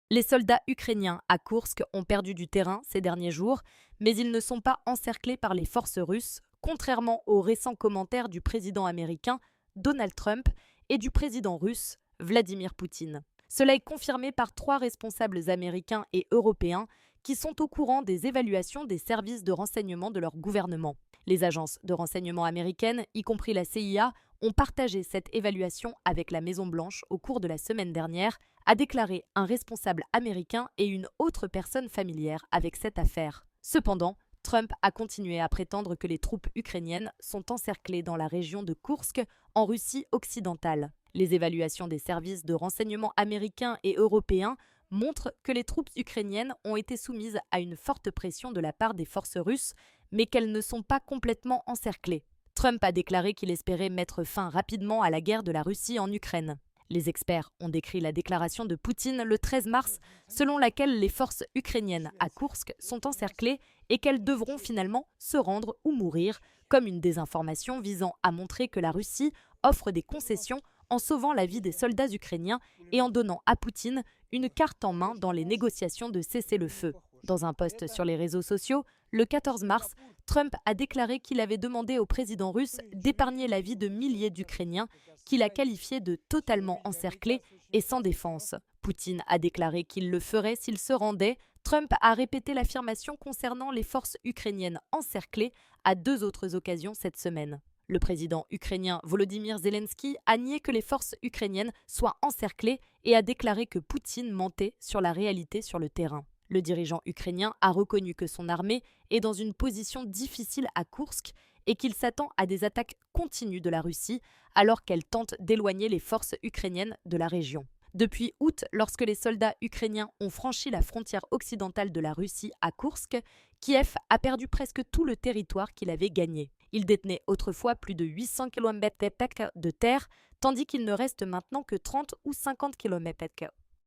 Les soldats ukrainiens à Koursk ont perdu du terrain ces derniers jours, mais ils ne sont pas encerclés par les forces russes, contrairement aux récents commentaires du président américain Donald Trump et du président russe Vladimir Poutine. Cela est confirmé par 3 responsables américains et européens qui sont au courant des évaluations des services de renseignement de leur gouvernement. Les agences de renseignement américaines, y compris la CIA, ont partagé cette évaluation avec la Maison-Blanche au cours de la semaine dernière, a déclaré un responsable américain et une autre personne familière avec cette affaire. Cependant, Trump a continué à prétendre que les troupes ukrainiennes sont encerclées dans la région de Koursk, en Russie occidentale. Les évaluations des services de renseignement américains et européens montrent que les troupes ukrainiennes ont été soumises à une forte pression de la part des forces russes, mais qu'elles ne sont pas complètement encerclées. Trump a déclaré qu'il espérait mettre fin rapidement à la guerre de la Russie en Ukraine. Les experts ont décrit la déclaration de Poutine le 13 mars, selon laquelle les forces ukrainiennes à Koursk sont encerclées et qu'elles devront finalement se rendre ou mourir, comme une désinformation visant à montrer que la Russie offre des concessions en sauvant la vie des soldats ukrainiens et en donnant à Poutine une carte en main dans les négociations de cessez-le-feu. Dans un post sur les réseaux sociaux, le 14 mars, Trump a déclaré qu'il avait demandé au président russe d'épargner la vie de milliers d'Ukrainiens, qu'il a qualifiés de totalement encerclés et sans défense. Poutine a déclaré qu'il le ferait s'il se rendait. Trump a répété l'affirmation concernant les forces ukrainiennes encerclées à 2 autres occasions cette semaine. Le président ukrainien Volodymyr Zelensky a nié que les forces ukrainiennes soient encerclées et a déclaré que Poutine mentait sur la réalité sur le terrain. Le dirigeant ukrainien a reconnu que son armée est dans une position difficile à Koursk et qu'il s'attend à des attaques continues de la Russie alors qu'elle tente d'éloigner les forces ukrainiennes de la région. Depuis août, lorsque les soldats ukrainiens ont franchi la frontière occidentale de la Russie à Koursk, Kiev a perdu presque tout le territoire qu'il avait gagné. Il détenait autrefois plus de 800 km de terre, tandis qu'il ne reste maintenant que 30 ou 50 km.